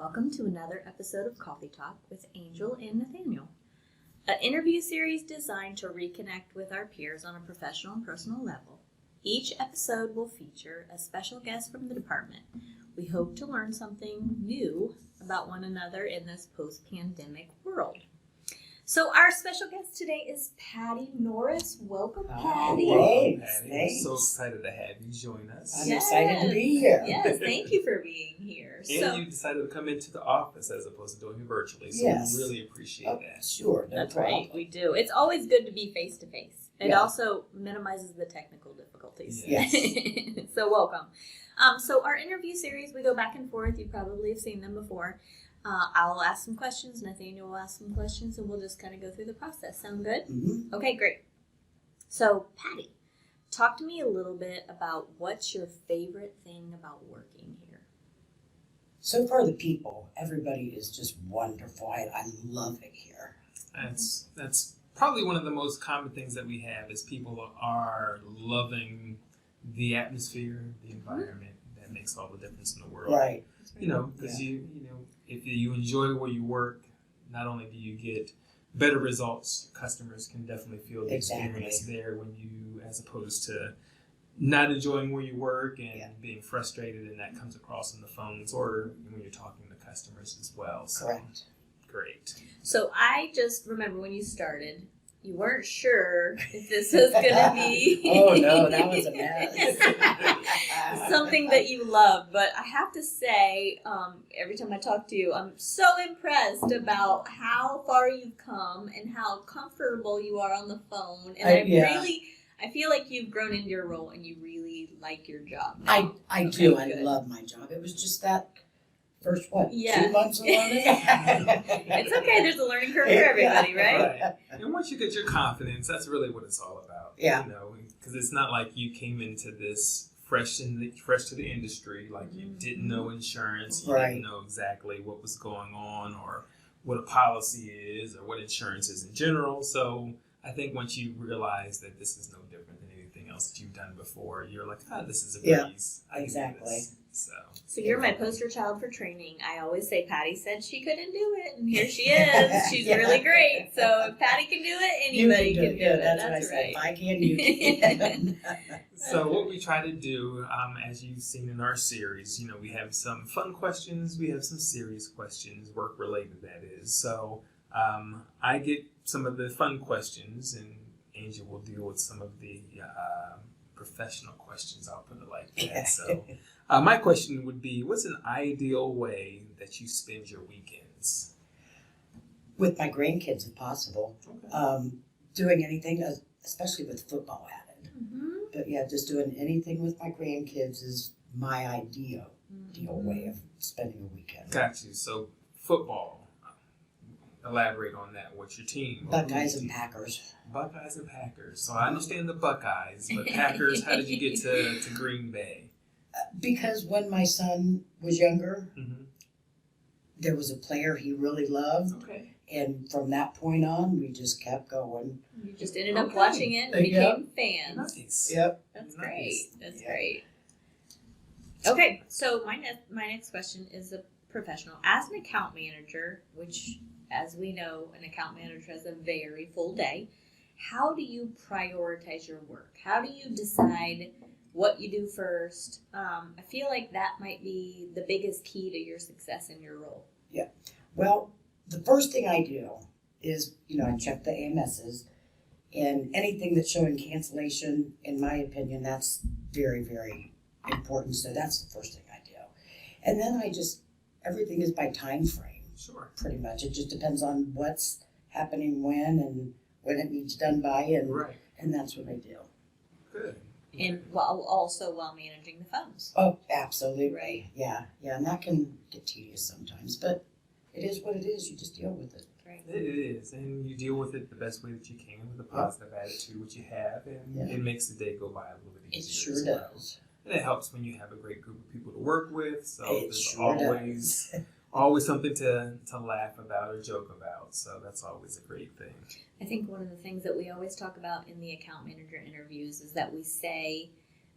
Welcome to another episode of Coffee Talk with Angel and Nathaniel, an interview series designed to reconnect with our peers on a professional and personal level. Each episode will feature a special guest from the department. We hope to learn something new about one another in this post-pandemic world. So our special guest today is Patti Norris. Welcome, Patti. Thanks. We're so excited to have you join us. I'm excited to be here. Yes, thank you for being here. And you decided to come into the office as opposed to doing it virtually, so Yes. we really appreciate that. Sure, no That's problem. right, we do. It's always good to be face to face. It Yeah. also minimizes the technical difficulties. Yes. So welcome. So our interview series, we go back and forth. You probably have seen them before. I'll ask some questions. Nathaniel will ask some questions, and we'll just kind of go through the process. Sound good? Mm-hmm. Okay, great. So, Patti, talk to me a little bit about what's your favorite thing about working here? So far, the people, everybody is just wonderful. I love it here. That's probably one of the most common things that we have is people are loving the atmosphere, the environment. That makes all the difference in the world. Right. You know, because if you enjoy where you work, not only do you get better results, customers can definitely feel the experience there when you, as opposed to not enjoying where you work and being frustrated, and that comes across on the phones or when you're talking to customers as well. So, Correct. Great. So I just remember when you started, you weren't sure if this was going to be Oh, no, that was a mess. something that you love. But I have to say, every time I talk to you, I'm so impressed about how far you've come and how comfortable you are on the phone. And I feel like you've grown into your role and you really like your job now. I do. Okay, I good. love my job. It was just that first, 2 months of learning? It's okay. There's a learning curve for everybody, right? Right. And once you get your confidence, that's really what it's all about. Yeah. You know, because it's not like you came into this fresh to the industry, like you didn't know insurance, you didn't know exactly what was going on or what a policy is or what insurance is in general. So I think once you realize that this is no different than anything else that you've done before, you're like, this is a breeze. I can do Exactly. this. So you're my poster child for training. I always say Patti said she couldn't do it, and here she is. She's really great. So if Patti can do it, anybody can do it. That's what I said. If I can, you can. So what we try to do, as you've seen in our series, we have some fun questions, we have some serious questions, work related that is. So I get some of the fun questions, and Angel will deal with some of the professional questions, I'll put it like that. So my question would be, what's an ideal way that you spend your weekends? With my grandkids, if possible. Okay. Doing anything, especially with football added. Mm-hmm. But yeah, just doing anything with my grandkids is my ideal way of spending a weekend. Got you. So football. Elaborate on that. What's your team? Buckeyes and Packers. Buckeyes and Packers. So I understand the Buckeyes, but Packers, how did you get to Green Bay? Because when my son was younger, Mm-hmm. there was a player he really loved. Okay. And from that point on, we just kept going. You just ended up watching it and became fans. Nice. Yep. That's Nice. great. That's Yeah. great. Okay, so my next question is a professional. As an account manager, which, as we know, an account manager has a very full day, how do you prioritize your work? How do you decide what you do first? I feel like that might be the biggest key to your success in your role. Well, the first thing I do is, I check the AMSs, and anything that's showing cancellation, in my opinion, that's very, very important. So that's the first thing I do. And then everything is by time frame, Sure. pretty much. It just depends on what's happening when and when it needs done by, Right. and that's what I do. Good. And while managing the phones. Oh, absolutely. Right. Yeah, and that can get tedious sometimes, but it is what it is. You just deal with it. Right. It is, and you deal with it the best way that you can with a positive attitude, which you have, and it makes the day go by a little bit It easier. sure as well. does. And it helps when you have a great group of people to work with, so It there's sure always always something to laugh about or joke about, so that's always a great thing. I think one of the things that we always talk about in the account manager interviews is that we say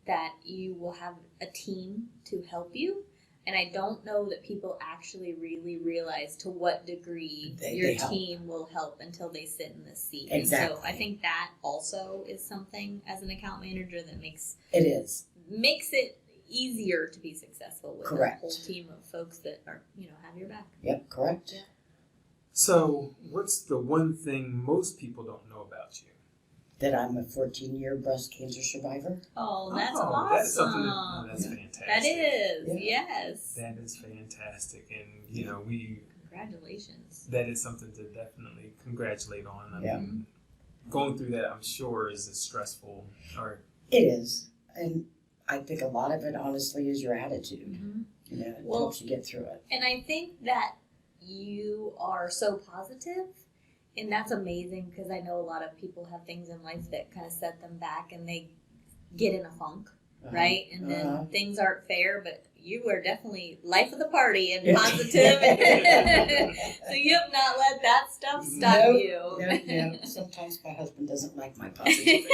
that you will have a team to help you. And I don't know that people actually really realize to what degree They your help. team will help until they sit in this seat. Exactly. And so I think that also is something as an account manager that makes It is. it easier to be successful with Correct. a whole team of folks that are, have your back. Yep, correct. Yeah. So, what's the one thing most people don't know about you? That I'm a 14-year breast cancer survivor. Oh, that's That's something awesome. that's Yeah. fantastic. That is, Yeah. yes. That is fantastic, and Congratulations. that is something to definitely congratulate on. I Yeah. mean, going through that, I'm sure, is a stressful. Or It is. And I think a lot of it, honestly, is your attitude. Mhm. It Well- helps you get through it. And I think that you are so positive, and that's amazing because I know a lot of people have things in life that kind of set them back and they get in a funk, right? And then things aren't fair, but you are definitely life of the party and Yeah. positive. So you have not let that stuff stop Nope. you. Yeah. Sometimes my husband doesn't like my positivity.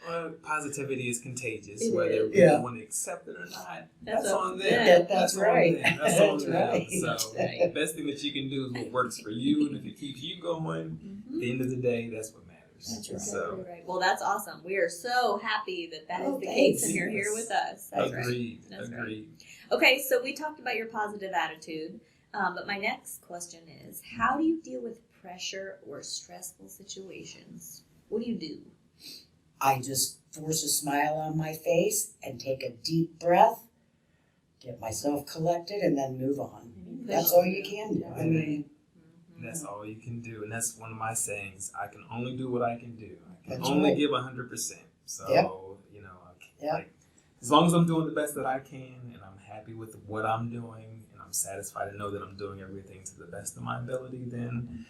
well, positivity is contagious, It whether is. people Yeah. want to accept it or not. That's That's what- on them. yeah, that's on right. them. That's on That's them. right. So the best thing that you can do is what works for you, and if it keeps you going, at the end of the day, that's what matters. That's right. So Exactly right. Well, that's awesome. We are so happy that is Oh, the thanks. case and you're here with us. That's right. agreed. That's right. Agreed. Okay, so we talked about your positive attitude, but my next question is, how do you deal with pressure or stressful situations? What do you do? I just force a smile on my face and take a deep breath, get myself collected, and then move on. That's all you can do. I mean, That's all you can do, and that's one of my sayings. I can only do what I can do. I can That's only right. give 100%. So Yep. Yep. like as long as I'm doing the best that I can, and I'm happy with what I'm doing, and I'm satisfied to know that I'm doing everything to the best of my ability, then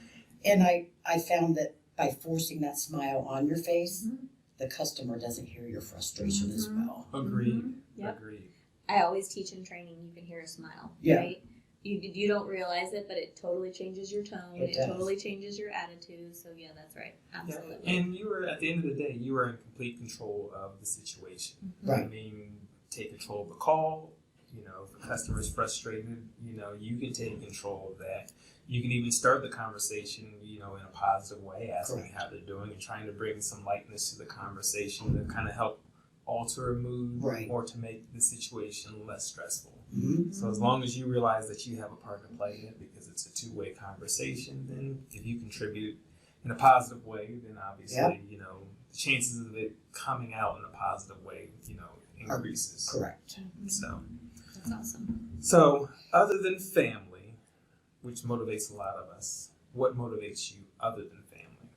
and I found that by forcing that smile on your face, Mhm. the customer doesn't hear your frustration as Mhm. well. agreed. Mhm. Yep. Agreed. I always teach in training, you can hear a smile, Yeah. right? You don't realize it, but it totally changes your tone. It It does. totally changes your attitude. So yeah, that's right. Absolutely. And you were at the end of the day, you were in complete control of the situation. Mhm. Right. I mean, take control of the call. If a customer is frustrated, you can take control of that. You can even start the conversation, in a positive way, asking Correct. how they're doing and trying to bring some lightness to the conversation to kind of help alter a mood Right. or to make the situation less stressful. Mm-hmm. So as long as you realize that you have a part to play in it because it's a two-way conversation, then if you contribute in a positive way, then obviously, the chances of it coming out in a positive way, increases. Correct. So, That's awesome. so other than family, which motivates a lot of us, what motivates you other than family?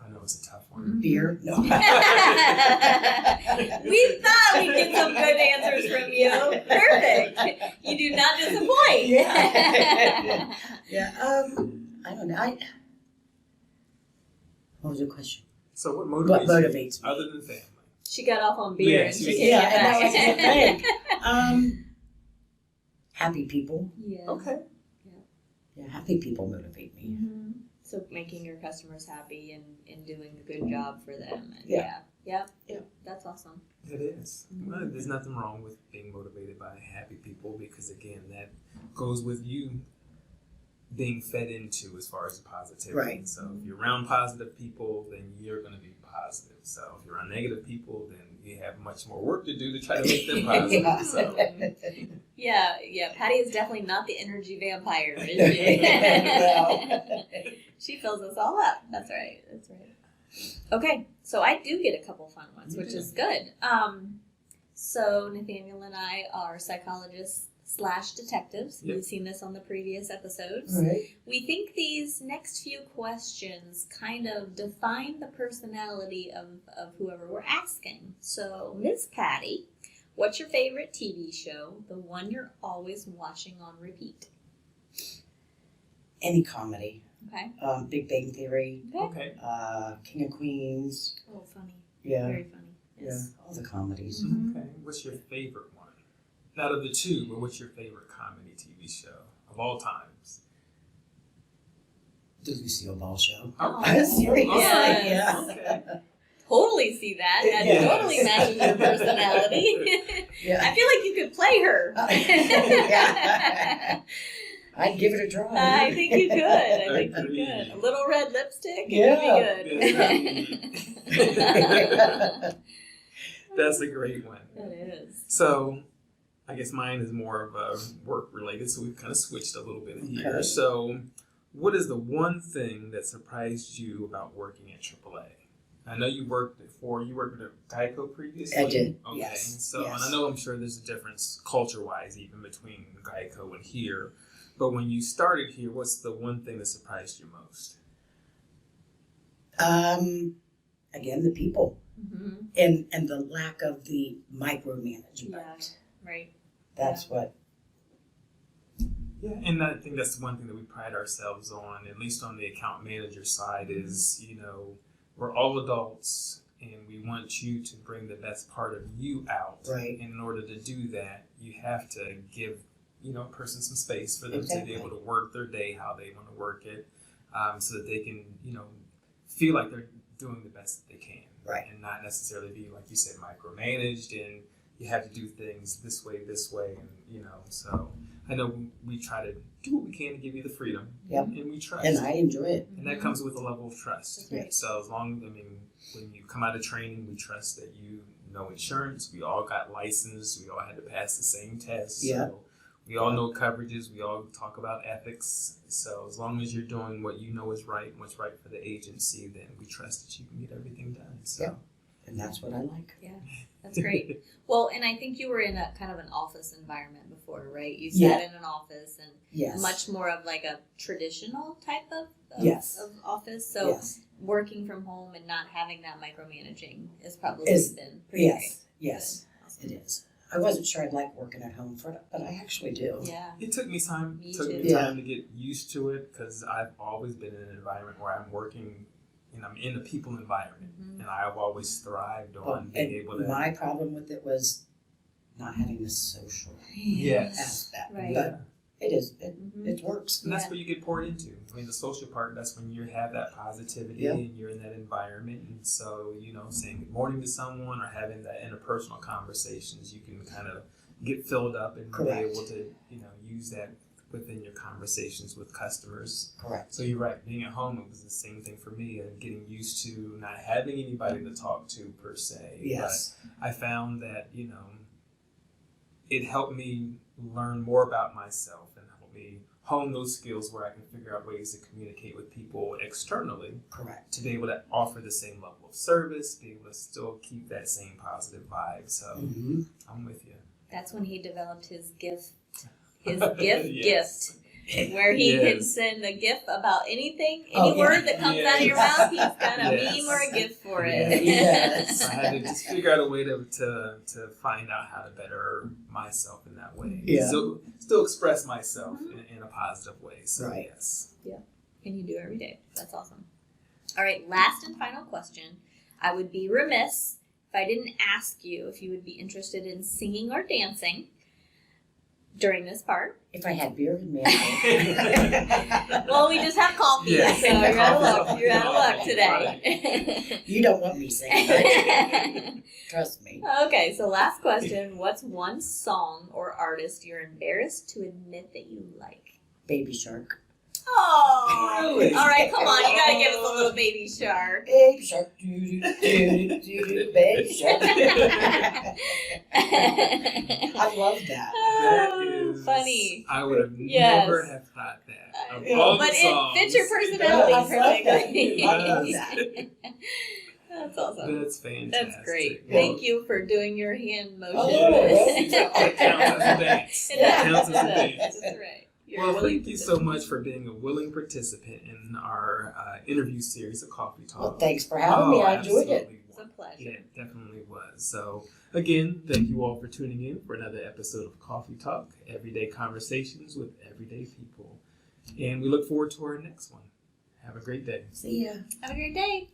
I know it's a tough one. Beer? No. We thought we'd get some good answers from you. Perfect. You do not disappoint. Yeah. Yeah. I don't know. What was your question? So what What motivates motivates you me? other than family? She got off on beer Yeah, and she she was- came Yeah, and that back. was the thing. Happy people. Yeah. Okay. Yeah, happy people motivate me. Mhm. So making your customers happy and doing a good job for them. And Yeah. Yeah. Yeah. That's awesome. It is. Well, there's nothing wrong with being motivated by happy people because, again, that goes with you being fed into as far as positivity. Right. So if you're around positive people, then you're going to be positive. So if you're around negative people, then you have much more work to do to try to make them positive. Yeah. So Yeah. Patti is definitely not the energy vampire, is she? No. She fills us all up. That's right. Okay, so I do get a couple fun ones, You which do. is good. So Nathaniel and I are psychologists / detectives. Yep. We've seen this on the previous episodes. Right. We think these next few questions kind of define the personality of whoever we're asking. So, Miss Patti, what's your favorite TV show? The one you're always watching on repeat. Any comedy. Okay. Big Bang Theory. okay. King of Queens. Oh, funny. Yeah. Very funny. Yeah. Yes. All the comedies. Mhm. Okay. What's your favorite one? Not of the two, but what's your favorite comedy TV show of all times? The Lucille Ball Show. Oh. Seriously, Yes. yeah. Okay. totally see that. That Yes. totally matches your personality. Yeah. I feel like you could play her. Yeah. I'd give it a try. I think you could. I think you Agreed. could. A little red lipstick. Yeah. It'd be good. That's a great one. That is. So, I guess mine is more of a work related, so we've kind of switched a little bit here. Okay. So, what is the one thing that surprised you about working at AAA? I know you worked at Geico previously. I did, Okay. yes, So, yes. and I know I'm sure there's a difference culture-wise even between Geico and here. But when you started here, what's the one thing that surprised you most? Again, the people Mm-hmm. and the lack of the micromanagement. Yeah. Right. That's what. Yeah, and I think that's one thing that we pride ourselves on, at least on the account manager side, is, we're all adults and we want you to bring the best part of you out. Right. And in order to do that, you have to give, a person some space for them to Exactly. be able to work their day how they want to work it, so that they can, feel like they're doing the best that they can. Right. And not necessarily be, like you said, micromanaged and you have to do things this way, and, so I know we try to do what we can to give you the freedom. Yep. And we trust. And I enjoy it. And that comes with a level of trust. That's right. So when you come out of training, we trust that you know insurance. We all got licensed. We all had to pass the same test. Yeah. So we all know coverages. We all talk about ethics. So as long as you're doing what you know is right and what's right for the agency, then we trust that you can get everything done. So. Yeah. And that's what I like. Yeah, that's great. Well, and I think you were in a kind of an office environment before, right? You Yeah. sat in an office and Yes. much more of like a traditional type of Yes. of office. So Yes. working from home and not having that micromanaging has probably Is- been pretty Yes. great. Yes. Good. Awesome. It is. I wasn't sure I'd like working at home but I actually do. Yeah. It took me time. Me It took too. me Yeah. time to get used to it because I've always been in an environment where I'm working, and I'm in a people environment, Mhm. and I've always thrived But, on being able to. my problem with it was not having the social Yes. aspect. Right. But it is. Mhm. It works. And that's Yeah. what you get poured into. I mean, the social part, that's when you have that positivity Yeah. and you're in that environment. And so, saying good morning to someone or having that interpersonal conversations, you can kind of get filled up and Correct. be able to, use that within your conversations with customers. Correct. So you're right, being at home, it was the same thing for me, and getting used to not having anybody to talk to per se. Yes. But I found that, it helped me learn more about myself and helped me hone those skills where I can figure out ways to communicate with people externally Correct. to be able to offer the same level of service, be able to still keep that same positive vibe. So Mm-hmm. I'm with you. That's when he developed his gift. His gift Yes. gift. Where he can Yes. send a gift about anything, any Oh, yeah. word that comes out of your Yes. mouth, he's got a Yes. meme or a gift for it. Yes. I had to just figure out a way to find out how to better myself in that way. Yeah. Still express myself in a positive way. So Right. yes. And you do every day. That's awesome. All right, last and final question. I would be remiss if I didn't ask you if you would be interested in singing or dancing during this part. If I had beer in me. Well, we just have coffee, Yes. so you're out of luck. Coffee. You're out of luck today. You don't want me singing. Trust me. Okay, so last question. What's one song or artist you're embarrassed to admit that you like? Baby Shark. Oh, Really? all right, come on. You got to give us a little baby shark. Baby Shark. Doo-doo-doo-doo-doo, Baby Shark. I love that. Oh, funny. I would have Yes. never have thought that. Of Yeah. all But the it songs, fits your personality I love that. perfectly. I love that. That's awesome. That's fantastic. That's great. Well, Thank you for doing your hand motion. Oh, It counts as a dance. It It does. counts as a It dance. does. That's right. You're Well, willing thank you so much for being a willing participant in our interview series of Coffee Talk. Well, thanks for having me. I enjoyed it. absolutely. It's a pleasure. Yeah, it definitely was. So, again, thank you all for tuning in for another episode of Coffee Talk, everyday conversations with everyday people. And we look forward to our next one. Have a great day. See ya. Have a great day.